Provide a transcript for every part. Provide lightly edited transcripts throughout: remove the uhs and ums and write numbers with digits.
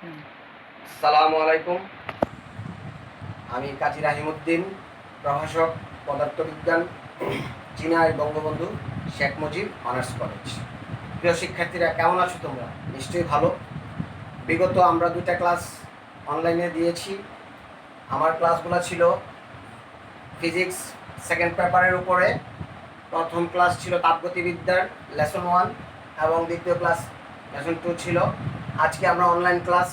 আসসালামু আলাইকুম। আমি কাজী রাহিমউদ্দিন, প্রভাষক, পদার্থবিজ্ঞান, চিনাই বঙ্গবন্ধু শেখ মুজিব অনার্স কলেজ। প্রিয় শিক্ষার্থীরা, কেমন আছো তোমরা? নিশ্চয়ই ভালো। বিগত আমরা 2টা ক্লাস অনলাইনে দিয়েছি। আমার ক্লাসগুলো ছিল ফিজিক্স সেকেন্ড পেপারের উপরে। প্রথম ক্লাস ছিল তাপগতিবিদ্যার লেসন 1 এবং দ্বিতীয় ক্লাস লেসন 2 ছিল। আজকে আমরা অনলাইন ক্লাস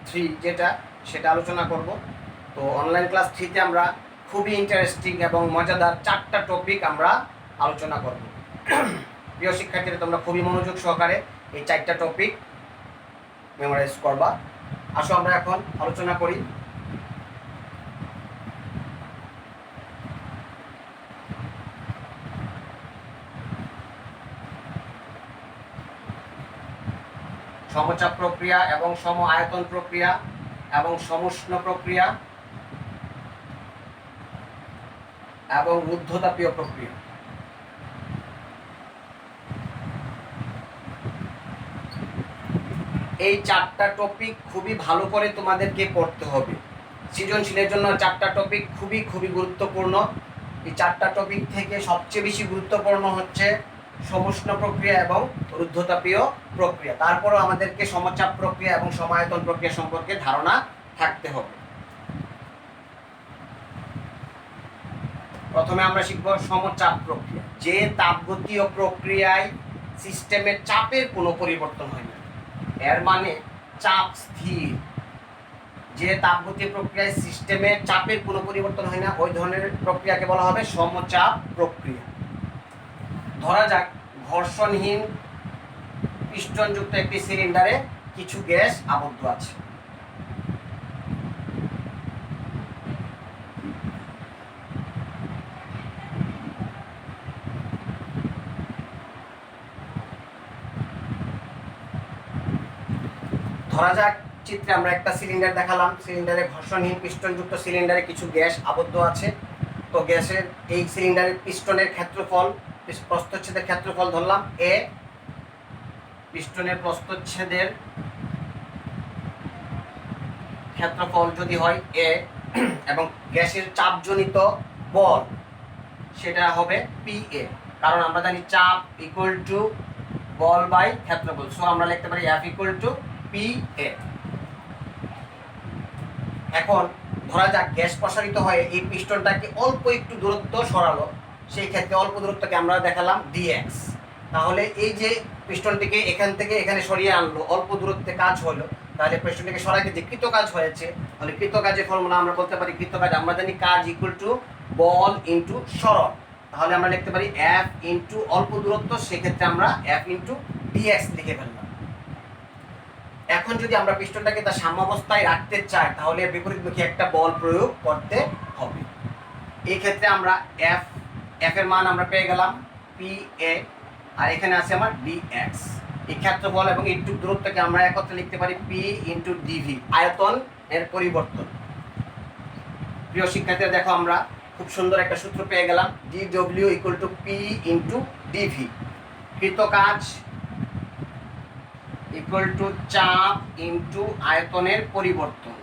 3 সেটা আলোচনা করব। তো অনলাইন ক্লাস 3তে আমরা খুবই ইন্টারেস্টিং এবং মজাদার 4টা টপিক আমরা আলোচনা করব। প্রিয় শিক্ষার্থীরা, তোমরা খুবই মনোযোগ সহকারে এই 4টা টপিক মেমোরাইজ করবা। আসো আমরা এখন আলোচনা করি। সমচাপ প্রক্রিয়া এবং সম আয়তন প্রক্রিয়া এবং সমুষ্ণ প্রক্রিয়া এবং ঊর্ধ্বতাপীয় প্রক্রিয়া। এই 4টা টপিক খুবই ভালো করে তোমাদেরকে পড়তে হবে। সৃজনশীলের জন্য 4টা টপিক খুবই খুবই গুরুত্বপূর্ণ। এই 4টা টপিক থেকে সবচেয়ে বেশি গুরুত্বপূর্ণ হচ্ছে সমুষ্ণ প্রক্রিয়া এবং ঊর্ধ্বতাপীয় প্রক্রিয়া। তারপরও আমাদেরকে সমচাপ প্রক্রিয়া এবং সমায়তন প্রক্রিয়া সম্পর্কে ধারণা থাকতে হবে। প্রথমে আমরা শিখব সমচাপ প্রক্রিয়া। যে তাপগতীয় প্রক্রিয়ায় সিস্টেমের চাপের কোনো পরিবর্তন হয় না, এর মানে চাপ স্থির। যে তাপগতীয় প্রক্রিয়ায় সিস্টেমের চাপের কোনো পরিবর্তন হয় না, ওই ধরনের প্রক্রিয়াকে বলা হবে সমচাপ প্রক্রিয়া। ধরা যাক ঘর্ষণহীন পিস্টনযুক্ত একটি সিলিন্ডারে কিছু গ্যাস আবদ্ধ আছে। ধরা যাক চিত্রে আমরা একটা সিলিন্ডার দেখালাম। সিলিন্ডারে ঘর্ষণহীন পিস্টনযুক্ত সিলিন্ডারে কিছু গ্যাস আবদ্ধ আছে। তো গ্যাসের এই সিলিন্ডারের পিস্টনের ক্ষেত্রফল, প্রস্থচ্ছেদের ক্ষেত্রফল ধরলাম এ। পিস্টনের প্রস্থচ্ছেদের ক্ষেত্রফল যদি হয় এ এবং গ্যাসের চাপজনিত বল সেটা হবে পি এ, কারণ আমরা জানি চাপ ইকুয়াল টু বল বাই ক্ষেত্রফল। সো আমরা লিখতে পারি F equal to P A. এখন ধরা যাক গ্যাস প্রসারিত হয়ে এই পিস্টনটাকে অল্প একটু দূরত্ব সরালো। সেই ক্ষেত্রে অল্প দূরত্বকে আমরা দেখালাম ডিএক্স। তাহলে এই যে পিস্টনটিকে এখান থেকে এখানে সরিয়ে আনলো, অল্প দূরত্বে কাজ হলো, তাহলে পিস্টনটিকে সরাইতে যে কৃতকাজ হয়েছে, তাহলে কৃতকাজের ফর্মুলা আমরা বলতে পারি কৃতকাজ আমরা জানি কাজ ইকুয়াল টু বল ইন্টু সরণ। তাহলে আমরা লিখতে পারি এফ ইন্টু অল্প দূরত্ব, সেক্ষেত্রে আমরা এফ ইন্টু ডিএক্স লিখে ফেললাম। এখন যদি আমরা পিস্টনটাকে তার সাম্যাবস্থায় রাখতে চাই, তাহলে বিপরীতমুখী একটা বল প্রয়োগ করতে হবে। এই ক্ষেত্রে আমরা এফ এর মান আমরা পেয়ে গেলাম পি এ, আর এখানে আছে আমার ডিএক্স। এই ক্ষেত্রফল এবং একটু দূরত্বকে আমরা একত্রে লিখতে পারি পি ইন্টু ডিভি, আয়তন এর পরিবর্তন। প্রিয় শিক্ষার্থীরা, দেখো আমরা খুব সুন্দর একটা সূত্র পেয়ে গেলাম, d W equal to P into dV. কৃতকাজ ইকুয়াল টু চাপ ইন্টু আয়তনের পরিবর্তন।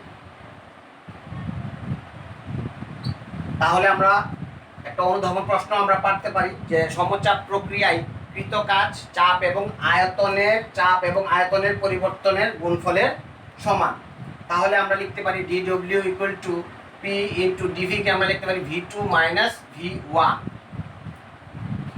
তাহলে আমরা একটা অনুধাবন প্রশ্ন আমরা পারতে পারি যে সমচাপ প্রক্রিয়ায় কৃতকাজ চাপ এবং আয়তনের পরিবর্তনের গুণফলের সমান। তাহলে আমরা লিখতে পারি d W equal to P into dV কে আমরা লিখতে পারি ভি2 মাইনাস ভি1।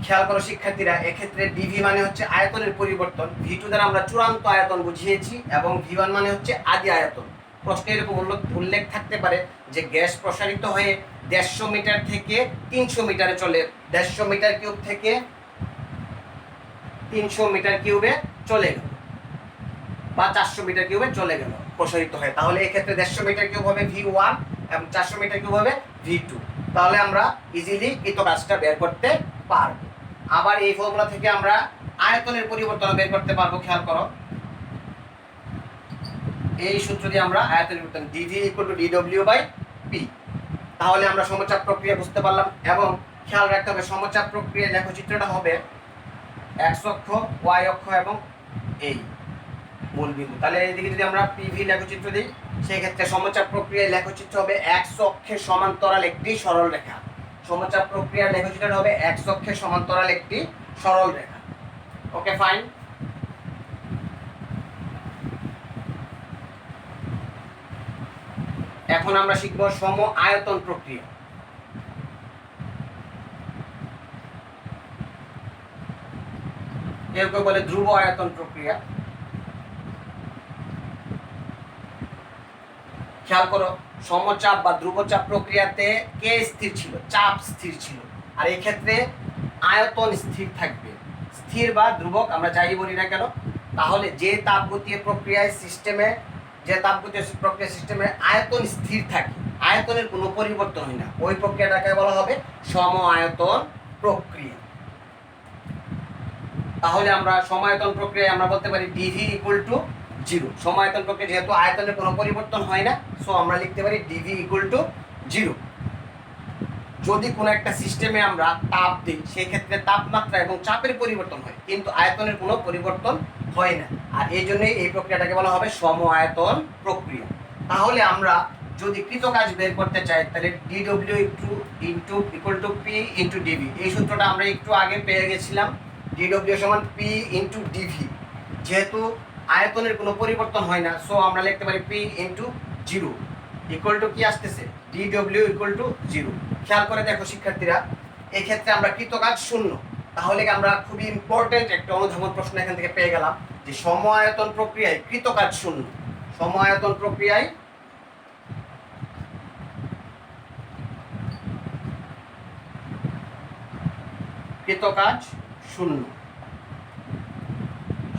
খেয়াল করো শিক্ষার্থীরা, এক্ষেত্রে ডিভি মানে হচ্ছে আয়তনের পরিবর্তন, ভি2 দ্বারা আমরা চূড়ান্ত আয়তন বুঝিয়েছি এবং ভি1 মানে হচ্ছে আদি আয়তন। প্রশ্নে এরকম উল্লেখ থাকতে পারে যে গ্যাস প্রসারিত হয়ে 150 মিটার থেকে 300 মিটারে চলে, 150 মিটার কিউব থেকে 300 মিটার কিউবে চলে গেল বা 400 মিটার কিউবে চলে গেল প্রসারিত হয়ে। তাহলে এক্ষেত্রে 150 মিটার কিউব হবে ভি1 এবং 400 মিটার কিউব হবে ভি2। তাহলে আমরা ইজিলি কৃতকাজটা বের করতে পারব। আবার এই ফর্মুলা থেকে আমরা আয়তনের পরিবর্তন বের করতে পারবো। খেয়াল করো, এই সূত্র দিয়ে আমরা আয়তনের পরিবর্তন ডিভি ইকুয়াল টু ডিডব্লিউ বাই পি। তাহলে আমরা সমচাপ প্রক্রিয়া বুঝতে পারলাম। এবং খেয়াল রাখতে হবে সমচাপ প্রক্রিয়া লেখচিত্রটা হবে এক্স অক্ষ, ওয়াই অক্ষ এবং এই মূল বিন্দু। তাহলে এদিকে যদি আমরা পিভি লেখচিত্র দিই, সেই ক্ষেত্রে সমচাপ প্রক্রিয়ায় লেখচিত্র হবে এক্স অক্ষের সমান্তরাল একটি সরল রেখা। সমচাপ প্রক্রিয়ার লেখচিত্র হবে এক্স অক্ষের সমান্তরাল একটি সরল রেখা। Okay fine. এখন আমরা শিখব সম আয়তন প্রক্রিয়া। কেউ কেউ বলে ধ্রুব আয়তন প্রক্রিয়া। খেয়াল করো, সমচাপ বা ধ্রুবচাপ প্রক্রিয়াতে কে স্থির ছিল? চাপ স্থির ছিল। আর এই ক্ষেত্রে আয়তন স্থির থাকবে। স্থির বা ধ্রুবক আমরা যাই বলি না কেন, তাহলে যে তাপগতীয় প্রক্রিয়ায় সিস্টেমে আয়তন স্থির থাকে, আয়তনের কোনো পরিবর্তন হয় না, ওই প্রক্রিয়াটাকে বলা হবে সম আয়তন প্রক্রিয়া। তাহলে আমরা সমায়তন প্রক্রিয়ায় আমরা বলতে পারি ডিভি ইকুয়াল টু 0। সমায়তন প্রক্রিয়া যেহেতু আয়তনের কোনো পরিবর্তন হয় না, সো আমরা লিখতে পারি ডিভি ইকুয়াল টু 0। যদি কোনো একটা সিস্টেমে আমরা তাপ দিই, সেই ক্ষেত্রে তাপমাত্রা এবং চাপের পরিবর্তন হয়, কিন্তু আয়তনের কোনো পরিবর্তন হয় না। আর এই জন্যই এই প্রক্রিয়াটাকে বলা হবে সম আয়তন প্রক্রিয়া। তাহলে আমরা যদি কৃতকাজ বের করতে চাই, তাহলে ডিডব্লিউ equal to P into dV. এই সূত্রটা আমরা একটু আগে পেয়ে গেছিলাম। ডিডব্লিউ সমান পি ইন্টু ডিভি। যেহেতু আয়তনের কোনো পরিবর্তন হয় না, সো আমরা লিখতে পারি পি ইন্টু 0 ইকুয়াল টু কি আসতেছে? DW equal two 0। খেয়াল করে দেখো শিক্ষার্থীরা, এই ক্ষেত্রে আমরা কৃতকাজ 0। তাহলে আমরা খুবই ইম্পর্টেন্ট একটা অনুধাবন প্রশ্ন এখান থেকে পেয়ে গেলাম যে সম আয়তন প্রক্রিয়ায় কৃতকাজ 0। সম আয়তন প্রক্রিয়ায় কৃতকাজ 0।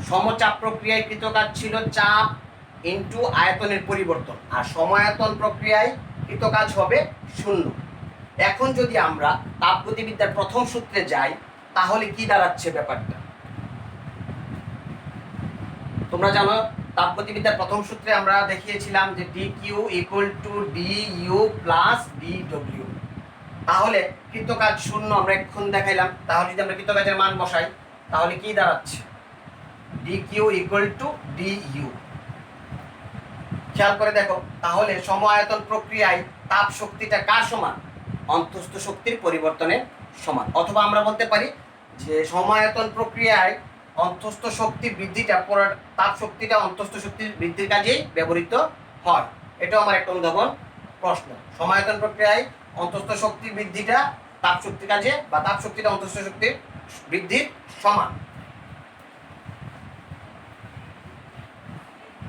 সমচাপ প্রক্রিয়ায় কৃতকাজ ছিল চাপ ইন্টু আয়তনের পরিবর্তন, আর সমায়তন প্রক্রিয়ায় কৃতকাজ হবে 0। এখন যদি আমরা তাপগতিবিদ্যার প্রথম সূত্রে যাই, তাহলে কি দাঁড়াচ্ছে ব্যাপারটা? তোমরা জানো তাপগতিবিদ্যার প্রথম সূত্রে আমরা দেখিয়েছিলাম যে d Q equal to d U plus d W. তাহলে কৃতকাজ 0 আমরা এখন দেখাইলাম। তাহলে যদি আমরা কৃতকাজের মান বসাই, তাহলে কি দাঁড়াচ্ছে? D Q equal to d U. খেয়াল করে দেখো, তাহলে সম আয়তন প্রক্রিয়ায় তাপ শক্তিটা কার সমান? অন্তঃস্থ শক্তির পরিবর্তনের সমান। অথবা আমরা বলতে পারি যে সমায়তন প্রক্রিয়ায় অন্তঃস্থ শক্তি বৃদ্ধিটা তাপ শক্তিটা অন্তঃস্থ শক্তির বৃদ্ধির কাজেই ব্যবহৃত হয়। এটাও আমার একটা অনুধাবন প্রশ্ন। সমায়তন প্রক্রিয়ায় অন্তঃস্থ শক্তি বৃদ্ধিটা তাপ শক্তির কাজে বা তাপ শক্তিটা অন্তঃস্থ শক্তির বৃদ্ধির সমান।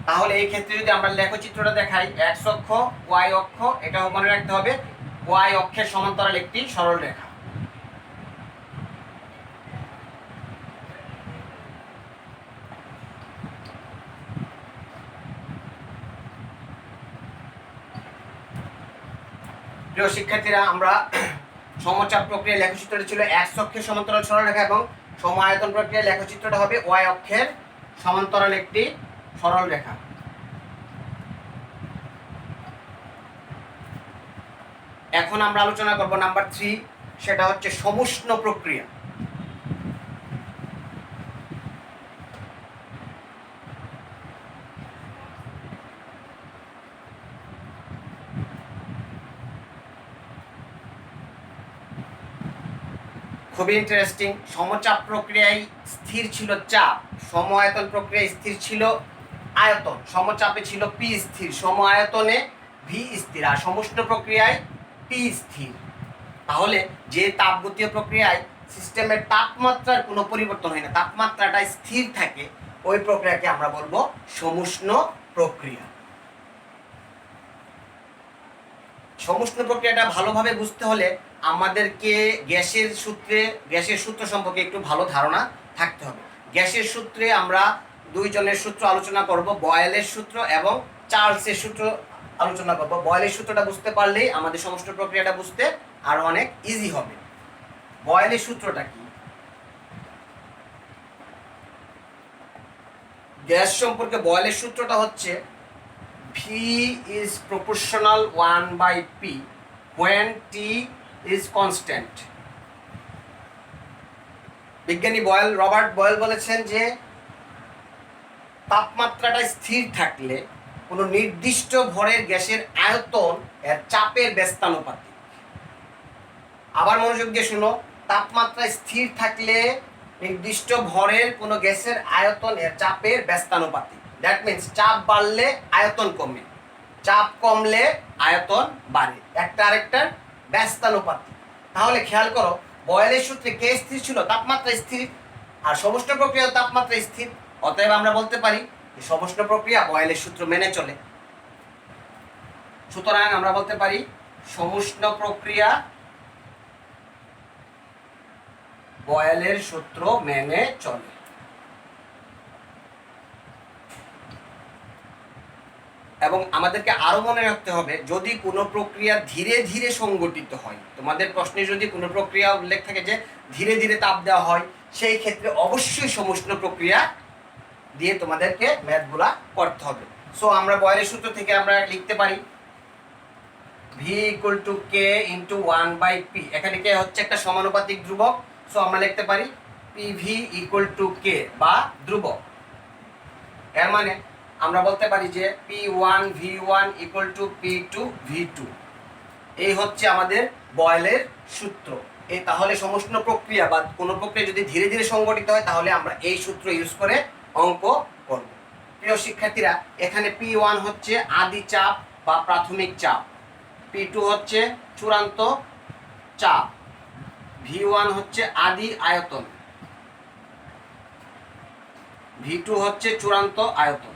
তাহলে এই ক্ষেত্রে যদি আমরা লেখচিত্রটা দেখাই, এক্স অক্ষ ওয়াই অক্ষ, এটাও মনে রাখতে হবে ওয়াই অক্ষের সমান্তরাল একটি সরল রেখা। প্রিয় শিক্ষার্থীরা, আমরা সমচাপ প্রক্রিয়া লেখচিত্রটা ছিল এক্স অক্ষের সমান্তরাল সরল রেখা, এবং সমায়তন প্রক্রিয়া লেখচিত্রটা হবে ওয়াই অক্ষের সমান্তরাল একটি সরল রেখা। এখন আমরা আলোচনা করব নাম্বার 3, সেটা হচ্ছে সমুষ্ণ প্রক্রিয়া। খুবই ইন্টারেস্টিং। সমচাপ প্রক্রিয়ায় স্থির ছিল চাপ, সম আয়তন প্রক্রিয়ায় স্থির ছিল আয়তন। সমচাপে ছিল পি স্থির, সম আয়তনে ভি স্থির, আর সমুষ্ণ প্রক্রিয়ায় পি স্থির। তাহলে যে তাপগতীয় প্রক্রিয়ায় সিস্টেমের তাপমাত্রার কোনো পরিবর্তন হয় না, তাপমাত্রাটা স্থির থাকে, ওই প্রক্রিয়াকে আমরা বলবো সমুষ্ণ প্রক্রিয়া। সমুষ্ণ প্রক্রিয়াটা ভালোভাবে বুঝতে হলে আমাদেরকে গ্যাসের সূত্র সম্পর্কে একটু ভালো ধারণা থাকতে হবে। গ্যাসের সূত্রে আমরা দুইজনের সূত্র আলোচনা করব, বয়েলের সূত্র এবং চার্লসের সূত্র আলোচনা করব। বয়েলের সূত্রটা বুঝতে পারলেই আমাদের সমুষ্ণ প্রক্রিয়াটা বুঝতে আরো অনেক ইজি হবে। বয়েলের সূত্রটা কি? গ্যাস সম্পর্কে বয়েলের সূত্রটা হচ্ছে V is proportional 1/P when T is constant. বিজ্ঞানী রবার্ট বয়েল বলেছেন যে তাপমাত্রাটা স্থির থাকলে কোনো নির্দিষ্ট ভরের গ্যাসের আয়তন এর চাপের ব্যস্তানুপাতিক। আবার মনোযোগ দিয়ে শুনো, তাপমাত্রা স্থির থাকলে নির্দিষ্ট ভরের কোনো গ্যাসের আয়তন এর চাপের ব্যস্তানুপাতিক। দ্যাট মিনস চাপ বাড়লে আয়তন কমে, চাপ কমলে আয়তন বাড়ে, একটা আরেকটার ব্যস্তানুপাতিক। তাহলে খেয়াল করো, বয়েলের সূত্রে কে স্থির ছিল? তাপমাত্রা স্থির। আর সমষ্ণ প্রক্রিয়া তাপমাত্রা স্থির, অতএব আমরা বলতে পারি যে সমষ্ণ প্রক্রিয়া বয়েলের সূত্র মেনে চলে। সুতরাং আমরা বলতে পারি সমষ্ণ প্রক্রিয়া বয়েলের সূত্র মেনে চলে। এবং আমাদেরকে আরো মনে রাখতে হবে, যদি কোনো প্রক্রিয়া ধীরে ধীরে সংগঠিত হয়, তোমাদের প্রশ্নে যদি কোনো প্রক্রিয়া উল্লেখ থাকে যে ধীরে ধীরে তাপ দেওয়া হয়, সেই ক্ষেত্রে অবশ্যই সমষ্ণ প্রক্রিয়া দিয়ে তোমাদেরকে ম্যাথগুলা করতে হবে। সো আমরা বয়েলের সূত্র থেকে আমরা লিখতে পারি V = K × 1/P। এখানে কে হচ্ছে একটা সমানুপাতিক ধ্রুবক। সো আমরা লিখতে পারি PV = K বা ধ্রুবক। এর মানে আমরা বলতে পারি যে P1 V1 = P2 V2। এই হচ্ছে আমাদের বয়েলের সূত্র। এই তাহলে সমষ্ণ প্রক্রিয়া বা কোনো প্রক্রিয়া যদি ধীরে ধীরে সংগঠিত হয়, তাহলে আমরা এই সূত্র ইউজ করে অঙ্ক করব। প্রিয় শিক্ষার্থীরা, এখানে P1 হচ্ছে আদি চাপ বা প্রাথমিক চাপ, P2 হচ্ছে চূড়ান্ত চাপ, V1 হচ্ছে আদি আয়তন, V2 হচ্ছে চূড়ান্ত আয়তন।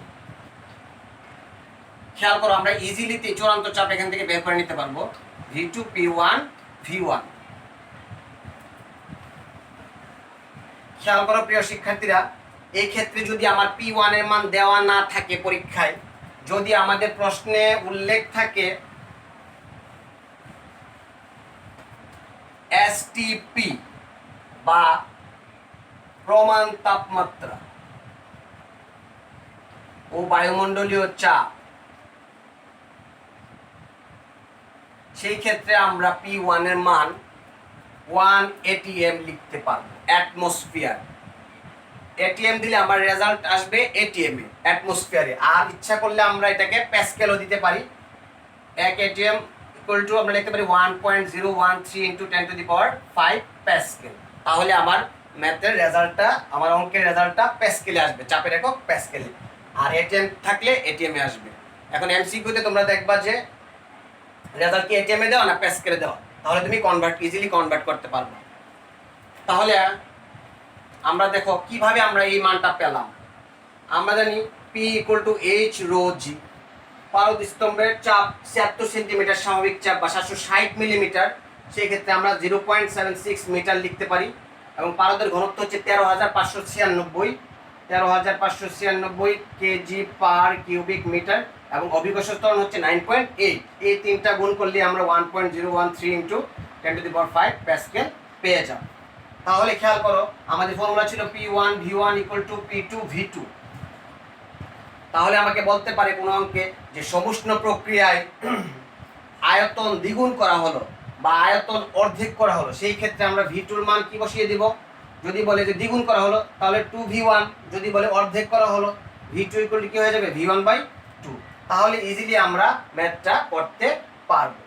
খেয়াল করো, আমরা ইজিলি চূড়ান্ত চাপ এখান থেকে বের করে নিতে পারবো, V2 P1 V1। খেয়াল করো প্রিয় শিক্ষার্থীরা, এই ক্ষেত্রে যদি আমার P1 এর মান দেওয়া না থাকে পরীক্ষায়, যদি আমাদের প্রশ্নে উল্লেখ থাকে STP বা প্রমাণ তাপমাত্রা ও বায়ুমণ্ডলীয় চাপ, সেই ক্ষেত্রে আমরা P1 এর মান 1 ATM লিখতে পারবো, অ্যাটমসফিয়ার। ATM দিলে আমার রেজাল্ট আসবে ATM এ, অ্যাটমসফিয়ারে। আর ইচ্ছা করলে আমরা এটাকে প্যাসকেলও দিতে পারি। 1 ATM = আমরা লিখতে পারি 1.013 × 10⁵ প্যাসকেল। তাহলে আমার ম্যাথের রেজাল্টটা, আমার অঙ্কের রেজাল্টটা প্যাসকেলে আসবে, চাপের একক প্যাসকেলে। আর ATM থাকলে ATM এ আসবে। এখন MCQতে তোমরা দেখবা যে রেজাল্ট কি ATM এ দেওয়া না প্যাসকেলে দেওয়া, তাহলে তুমি ইজিলি কনভার্ট করতে পারবে। তাহলে আমরা দেখো কিভাবে আমরা এই মানটা পেলাম। আমরা জানি P = H ρg, পারদ স্তম্ভের চাপ ৭৬ সেন্টিমিটার স্বাভাবিক চাপ বা ৭৬০ মিলিমিটার, সেই ক্ষেত্রে আমরা 0.76 মিটার লিখতে পারি। এবং পারদের ঘনত্ব হচ্ছে ১৩৫৯৬ kg/cubic মিটার এবং অভিকর্ষ ত্বরণ হচ্ছে 9.8। এই তিনটা গুণ করলে আমরা 1.013 × 10⁵ প্যাসকেল পেয়ে যাব। তাহলে খেয়াল করো, আমাদের ফর্মুলা ছিল P1 V1 = P2 V2। তাহলে আমাকে বলতে পারে কোনো অঙ্কে যে সমষ্ণ প্রক্রিয়ায় আয়তন দ্বিগুণ করা হলো বা আয়তন অর্ধেক করা হলো, সেই ক্ষেত্রে আমরা V2 এর মান কি বসিয়ে দিব? যদি বলে যে দ্বিগুণ করা হলো তাহলে 2V1, যদি বলে অর্ধেক করা হলো V2 = কি হয়ে যাবে? V1/2। তাহলে ইজিলি আমরা ম্যাথটা করতে পারবো।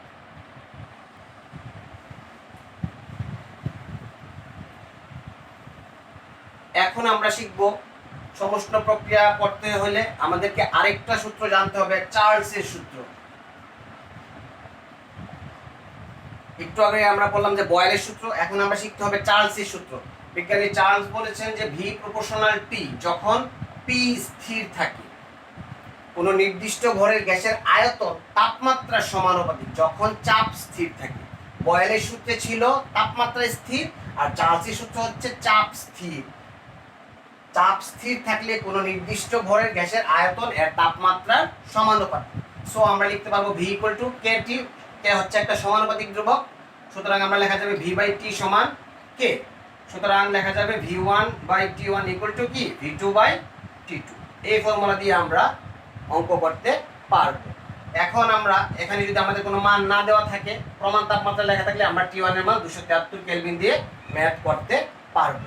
এখন আমরা শিখব সমষ্ণ প্রক্রিয়া করতে হলে আমাদেরকে আরেকটা সূত্র জানতে হবে, চার্লসের সূত্র। একটু আগে আমরা বললাম যে বয়েলের সূত্র, এখন আমরা শিখতে হবে চার্লসের সূত্র। বিজ্ঞানী চার্লস বলেছেন যে V = T, যখন P স্থির থাকে কোনো নির্দিষ্ট ভরের গ্যাসের আয়তন তাপমাত্রার সমানুপাতিক যখন চাপ স্থির থাকে। বয়েলের সূত্রে ছিল তাপমাত্রা স্থির, আর চার্লসের সূত্র হচ্ছে চাপ স্থির। চাপ স্থির থাকলে কোনো নির্দিষ্ট ভরের গ্যাসের আয়তন এর তাপমাত্রার সমানুপাতিক। সো আমরা লিখতে পারবো V = KT। কে হচ্ছে একটা সমানুপাতিক ধ্রুবক, সুতরাং আমরা লেখা যাবে V/T = K। সুতরাং লেখা যাবে V1/T1 = কি? V2/T2। এই ফর্মুলা দিয়ে আমরা অঙ্ক করতে পারবো। এখন আমরা এখানে যদি আমাদের কোনো মান না দেওয়া থাকে, প্রমাণ তাপমাত্রা লেখা থাকলে আমরা T1 এর মান 273 কেলভিন দিয়ে ম্যাথ করতে পারবো।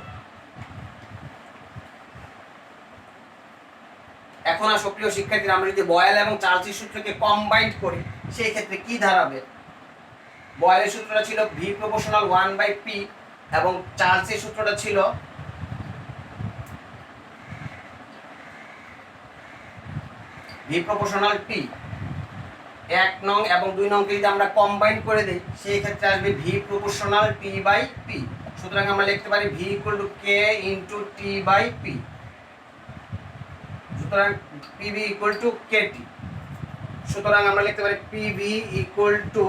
এখন আর প্রিয় শিক্ষার্থীরা আমরা যদি বয়েল এবং চার্লসের সূত্রকে কম্বাইন্ড করি সেই ক্ষেত্রে কি দাঁড়াবে? বয়েলের সূত্রটা ছিল ভি প্রপোর্শনাল 1/p এবং চার্লসের সূত্রটা ছিল ভি প্রপোর্শনাল টি। 1 নং এবং 2 নংকে যদি আমরা কম্বাইন করে দিই সেই ক্ষেত্রে আসবে ভি প্রপোর্শনাল টি/পি। সুতরাং আমরা লিখতে পারি V equal to k into T P. সুতরাং পিভি ইকুয়াল টু কেটি। সুতরাং আমরা লিখতে পারি PV equal to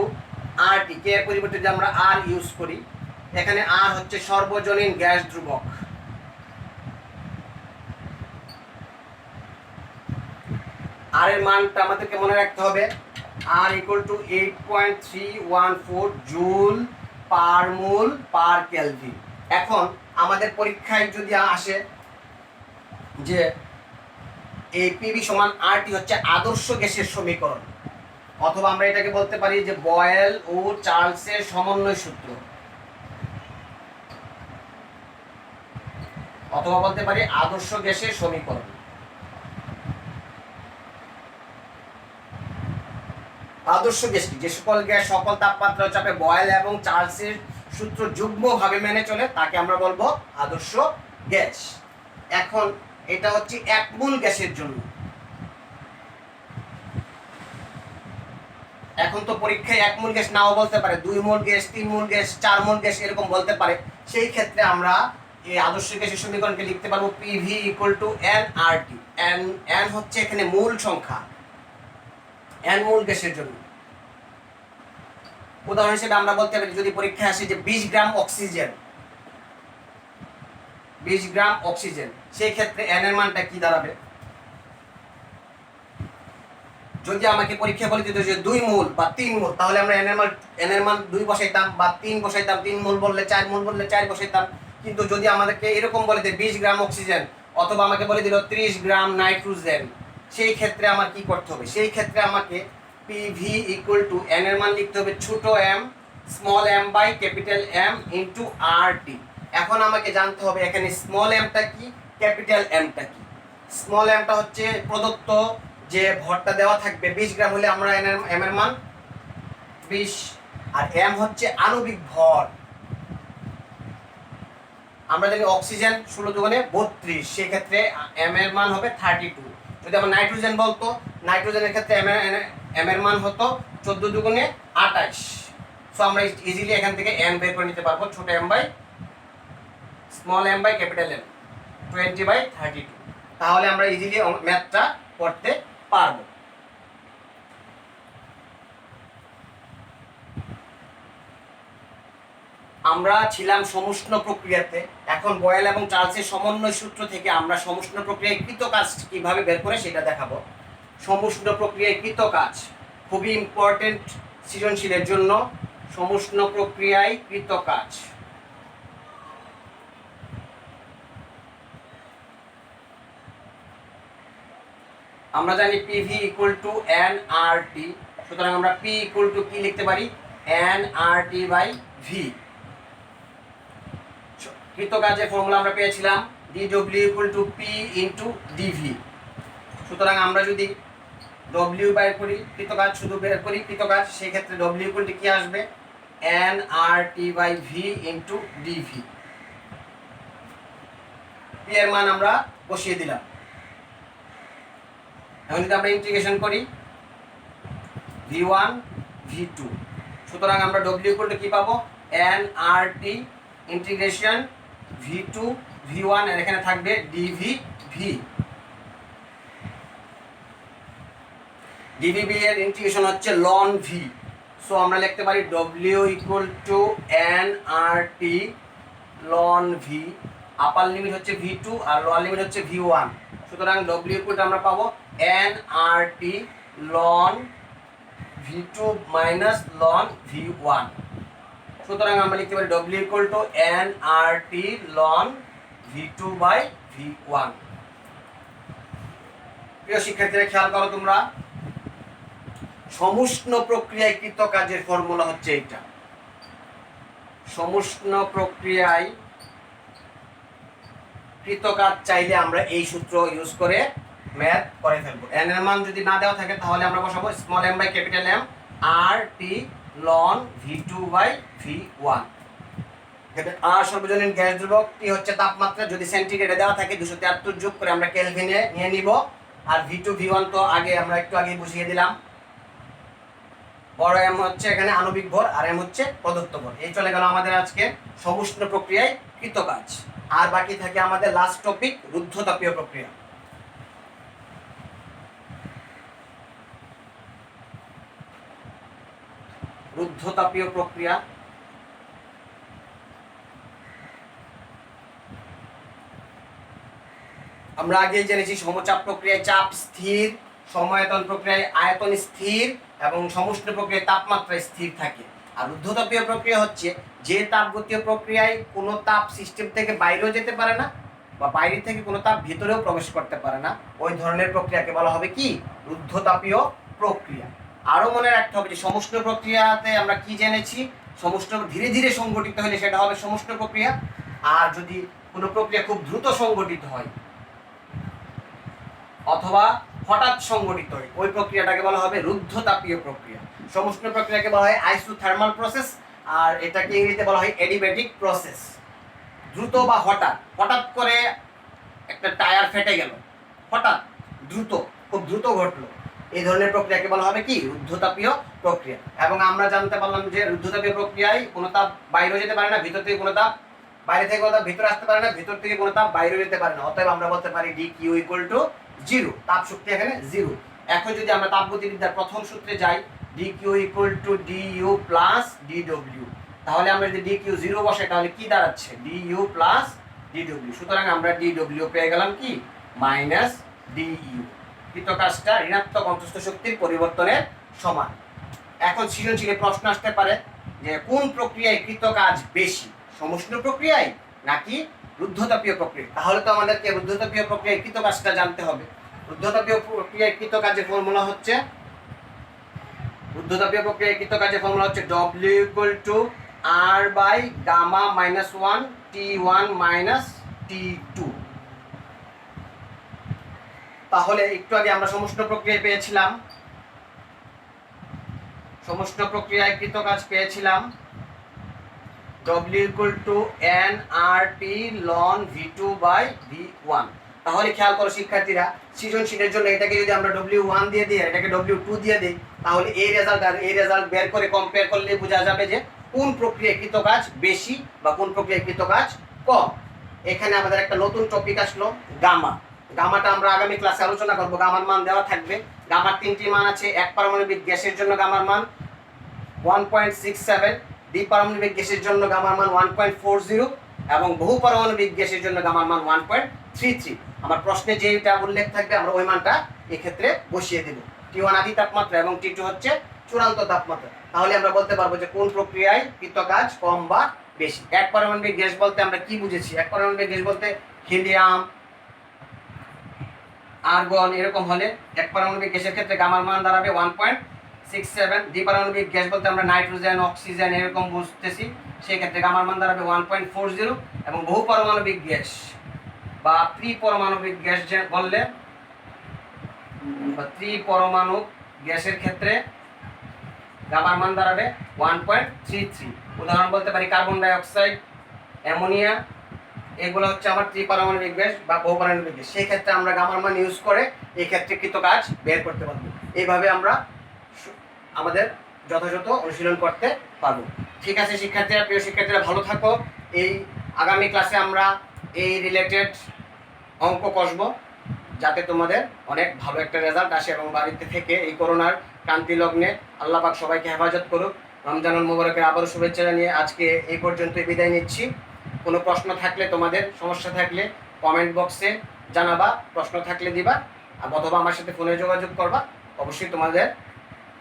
RT. K এর পরিবর্তে যদি আমরা আর ইউজ করি, এখানে আর হচ্ছে সর্বজনীন গ্যাস ধ্রুবক। আর এর মানটা আমাদেরকে মনে রাখতে হবে, R equal to 8.314 joule per mole per kelvin. এখন আমাদের পরীক্ষায় যদি আসে যে এই পিভি সমান আরটি হচ্ছে আদর্শ গ্যাসের সমীকরণ, অথবা আমরা এটাকে বলতে পারি যে বয়েল ও চার্লসের সমন্বয় সূত্র, অথবা বলতে পারি আদর্শ গ্যাসের সমীকরণ। আদর্শ গ্যাস কি? যে সকল গ্যাস সকল তাপমাত্রা চাপে বয়েল এবং চার্লসের সূত্র যুগ্মভাবে মেনে চলে তাকে আমরা বলবো আদর্শ গ্যাস। এখন এটা হচ্ছে এক মোল গ্যাসের জন্য। এখন তো পরীক্ষায় 1 মোল গ্যাস নাও বলতে পারে, 2 মোল গ্যাস, 3 মোল গ্যাস, 4 মোল গ্যাস এরকম বলতে পারে। সেই ক্ষেত্রে আমরা এই আদর্শ গ্যাসের সমীকরণকে লিখতে পারবো PV equal two nRT. N হচ্ছে এখানে মূল সংখ্যা, এন মোল গ্যাসের জন্য। উদাহরণ হিসেবে আমরা বলতে পারি যদি পরীক্ষায় আসে যে 20 গ্রাম অক্সিজেন, 20 গ্রাম অক্সিজেন, সেই ক্ষেত্রে এন এর মানটা কি দাঁড়াবে? যদি আমাকে পরীক্ষা বলে দিত যে 2 মোল বা 3 মোল, তাহলে আমরা এন এর মান 2 বসাইতাম বা 3 বসাইতাম। 3 মোল বললে 4 মোল বললে 4 বসাইতাম। কিন্তু যদি আমাদেরকে এরকম বলে দেয় 20 গ্রাম অক্সিজেন, অথবা আমাকে বলে দিল 30 গ্রাম নাইট্রোজেন, সেই ক্ষেত্রে আমার কি করতে হবে? সেই ক্ষেত্রে আমাকে পিভি ইকুয়াল টু এন এর মান লিখতে হবে ছোট M small M by capital M into RT. এখন আমাকে জানতে হবে এখানে স্মল এমটা কি, ক্যাপিটাল এমটা কি। স্মল এমটা হচ্ছে প্রদত্ত যে ভরটা দেওয়া থাকবে 20 গ্রাম হলে আমরা এম এর মান 20, আর এম হচ্ছে আণবিক ভর। আমরা জানি অক্সিজেন 16 দুগুণে 32, সেই ক্ষেত্রে এম এর মান হবে 32। যদি আমরা নাইট্রোজেন বলতো, নাইট্রোজেনের ক্ষেত্রে এম এর মান হতো 14 দুগুণে 28। সো আমরা ইজিলি এখান থেকে এম বের করে নিতে পারবো, ছোট M by small M by capital M, 20/32। তাহলে আমরা ইজিলি ম্যাথটা করতে পারবো। আমরা ছিলাম সমুষ্ণ প্রক্রিয়াতে, এখন বয়েল এবং চার্লসের সমন্বয় সূত্র থেকে আমরা সমুষ্ণ প্রক্রিয়ায় কৃত কাজ কিভাবে বের করে সেটা দেখাবো। সমুষ্ণ প্রক্রিয়ায় কৃত কাজ খুবই ইম্পর্টেন্ট সৃজনশীলের জন্য। সমুষ্ণ প্রক্রিয়ায় কৃত কাজ, আমরা জানি পিভি ইকুয়াল টু এনআরটি। সুতরাং আমরা পি ইকুয়াল টু কি লিখতে পারি? NRT by V. কৃত কাজের ফর্মুলা আমরা পেয়েছিলাম ডিডব্লিউ equal to P into dV. সুতরাং আমরা যদি ডব্লিউ বের করি কৃত কাজ, শুধু বের করি কৃত কাজ, সেই ক্ষেত্রে ডব্লিউ ইকুয়াল টু কি আসবে? NRT by V into dV. P এর মান আমরা বসিয়ে দিলাম। এখন যদি আমরা ইন্টিগ্রেশন করি v1 v2, সুতরাং আমরা w ইকুয়াল টু কি পাবো? nRT ইন্টিগ্রেশন v2 v1, আর এখানে থাকবে dv v। dv v এর ইন্টিগ্রেশন হচ্ছে ln v। সো আমরা লিখতে পারি w equal to nRT ln v। Upper limit হচ্ছে v2 আর লোয়ার লিমিট হচ্ছে v1। সুতরাং w ইকুয়াল টু আমরা পাবো nRT ln v2 minus ln v1। সুতরাং আমরা লিখতে পারি w equal to nRT ln v2 by v1। প্রিয় শিক্ষার্থীরা খেয়াল করো তোমরা, সমুষ্ণ প্রক্রিয়ায় কৃত কাজের ফর্মুলা হচ্ছে এটা। সমুষ্ণ প্রক্রিয়ায় কৃত কাজ চাইলে আমরা এই সূত্র ইউজ করে ম্যাথ করে ফেলবো। এন এর মান যদি না দেওয়া থাকে তাহলে আমরা বসাবো small M by capital M R T ln V two by V one. আর সর্বজনীন গ্যাস ধ্রুবক, টি হচ্ছে তাপমাত্রা, যদি সেন্টিগ্রেডে দেওয়া থাকে 273 যোগ করে আমরা কেলভিনে নিয়ে নিব। আর ভি2 ভি1 তো আগে আমরা একটু আগে বুঝিয়ে দিলাম। বড় এম হচ্ছে এখানে আণবিক ভর আর এম হচ্ছে প্রদত্ত ভর। এই চলে গেল আমাদের আজকে সমুষ্ণ প্রক্রিয়ায় কৃতকাজ। আর বাকি থাকে আমাদের লাস্ট টপিক রুদ্ধতাপীয় প্রক্রিয়া। রুদ্ধতাপীয় প্রক্রিয়া আমরা আগেই জেনেছি সমচাপ প্রক্রিয়ায় চাপ স্থির, সমায়তন প্রক্রিয়ায় আয়তন স্থির এবং সমুষ্ণ প্রক্রিয়ায় তাপমাত্রা স্থির থাকে। আর রুদ্ধতাপীয় প্রক্রিয়া হচ্ছে যে তাপগতীয় প্রক্রিয়ায় কোনো তাপ সিস্টেম থেকে বাইরেও যেতে পারে না বা বাইরে থেকে কোনো তাপ ভিতরেও প্রবেশ করতে পারে না, ওই ধরনের প্রক্রিয়াকে বলা হবে কি রুদ্ধতাপীয় প্রক্রিয়া। আরও মনে রাখতে হবে যে সমুষ্ণ প্রক্রিয়াতে আমরা কি জেনেছি, সমুষ্ণ ধীরে ধীরে সংগঠিত হলে সেটা হবে সমুষ্ণ প্রক্রিয়া। আর যদি কোনো প্রক্রিয়া খুব দ্রুত সংগঠিত হয় অথবা হঠাৎ সংগঠিত হয় ওই প্রক্রিয়াটাকে বলা হবে রুদ্ধতাপীয় প্রক্রিয়া। সমুষ্ণ প্রক্রিয়াকে বলা হয় আইসোথার্মাল প্রসেস আর এটাকে ইংরেজিতে বলা হয় অ্যাডিব্যাটিক প্রসেস। দ্রুত বা হঠাৎ, হঠাৎ করে একটা টায়ার ফেটে গেল, হঠাৎ দ্রুত, খুব দ্রুত ঘটলো, এই ধরনের প্রক্রিয়াকে বলা হবে কি রুদ্ধতাপীয় প্রক্রিয়া। এবং আমরা জানতে পারলাম যে রুদ্ধতাপীয় প্রক্রিয়ায় কোনো তাপ বাইরে যেতে পারে না, ভিতর থেকে কোনো তাপ বাইরে থেকে কোনো তাপ ভিতরে আসতে পারে না, ভিতর থেকে কোনো তাপ বাইরে যেতে পারে না। অতএব আমরা বলতে পারি ডি কিউ ইকুয়াল টু 0, তাপ শক্তি এখানে 0। এখন যদি আমরা তাপগতিবিদ্যার প্রথম সূত্রে যাই d Q equal to d U plus d W, তাহলে আমরা যদি ডি কিউ 0 বসাই তাহলে কি দাঁড়াচ্ছে d U plus d W. সুতরাং আমরা ডি ডব্লিউ পেয়ে গেলাম কি মাইনাস ডি ইউ। কৃতকাজটা ঋণাত্মক অন্তঃস্থ শক্তির পরিবর্তনের সমান। এখন সৃজনশীলে প্রশ্ন আসতে পারে যে কোন প্রক্রিয়ায় কৃতকাজ বেশি, সমুষ্ণ প্রক্রিয়ায় নাকি রুদ্ধতাপীয় প্রক্রিয়া? তাহলে তো আমাদেরকে রুদ্ধতাপীয় প্রক্রিয়ায় কৃতকাজটা জানতে হবে। রুদ্ধতাপীয় প্রক্রিয়ায় কৃতকাজের ফর্মুলা হচ্ছে W equal to R by gamma minus 1 T1 minus T2। তাহলে একটু আগে আমরা সমুষ্ণ প্রক্রিয়ায় পেয়েছিলাম, সমুষ্ণ প্রক্রিয়ায় কৃতকাজ পেয়েছিলাম W equal to nRT ln V2 by V1। তাহলে খেয়াল করো শিক্ষার্থীরা, সৃজনশীলের জন্য এটাকে যদি আমরা W1 দিয়ে দিই আর এটাকে W2 দিয়ে দিই তাহলে এই রেজাল্ট আর এই রেজাল্ট বের করে কম্পেয়ার করলে বোঝা যাবে যে কোন প্রক্রিয়ায় কৃতকাজ বেশি বা কোন প্রক্রিয়ায় কৃতকাজ কম। এখানে আমাদের একটা নতুন টপিক আসলো গামা। গামাটা আমরা আগামী ক্লাসে আলোচনা করব। গামার মান দেওয়া থাকবে। গামার 3টি মান আছে। এক পারমাণবিক গ্যাসের জন্য গামার মান 1.67, দ্বিপারমাণবিক গ্যাসের জন্য গামার মান 1.40 এবং বহু পারমাণবিক গ্যাসের জন্য গামার মান 1.33। আমার প্রশ্নে যেটা উল্লেখ থাকবে আমরা ওই মানটা এক্ষেত্রে বসিয়ে দেব। T1 আদি তাপমাত্রা এবং T2 হচ্ছে চূড়ান্ত তাপমাত্রা। তাহলে আমরা বলতে পারবো যে কোন প্রক্রিয়ায় কৃতকাজ কম বা বেশি। এক পারমাণবিক গ্যাস বলতে আমরা কি বুঝেছি? এক পারমাণবিক গ্যাস বলতে হিলিয়াম, আর্গন এরকম হলে এক পারমাণবিক গ্যাসের ক্ষেত্রে গামার মান দাঁড়াবে 1.67। দ্বিপারমাণবিক গ্যাস বলতে আমরা নাইট্রোজেন, অক্সিজেন এরকম বুঝতেছি, সেই ক্ষেত্রে গামার মান দাঁড়াবে 1.40। এবং বহু পারমাণবিক গ্যাস বা ত্রিপরমাণবিক গ্যাস বললে বা ত্রিপরমাণু গ্যাসের ক্ষেত্রে গামার মান দাঁড়াবে 1.33। উদাহরণ বলতে পারি কার্বন ডাই অক্সাইড, অ্যামোনিয়া, এগুলো হচ্ছে আমার ত্রিপারমাণবিক গ্যাস বা বহুপারমাণবিক গ্যাস। সেই ক্ষেত্রে আমরা গামার মান ইউজ করে এই ক্ষেত্রে কৃতকাজ বের করতে পারবো। এইভাবে আমরা আমাদের যথাযথ অনুশীলন করতে পারবো। ঠিক আছে শিক্ষার্থীরা, প্রিয় শিক্ষার্থীরা ভালো থাকো। এই আগামী ক্লাসে আমরা এই রিলেটেড অঙ্ক কষবো যাতে তোমাদের অনেক ভালো একটা রেজাল্ট আসে এবং বাড়িতে থেকে এই করোনার ক্রান্তি লগ্নে আল্লাহ পাক সবাইকে হেফাজত করুক। রমজানুল মুবারকের আবারও শুভেচ্ছা জানিয়ে আজকে এই পর্যন্তই বিদায় নিচ্ছি। কোনো প্রশ্ন থাকলে, তোমাদের সমস্যা থাকলে কমেন্ট বক্সে জানাবা, প্রশ্ন থাকলে দিবা অথবা আমার সাথে ফোনে যোগাযোগ করবা। অবশ্যই তোমাদের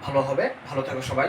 ভালো হবে। ভালো থাকো সবাই।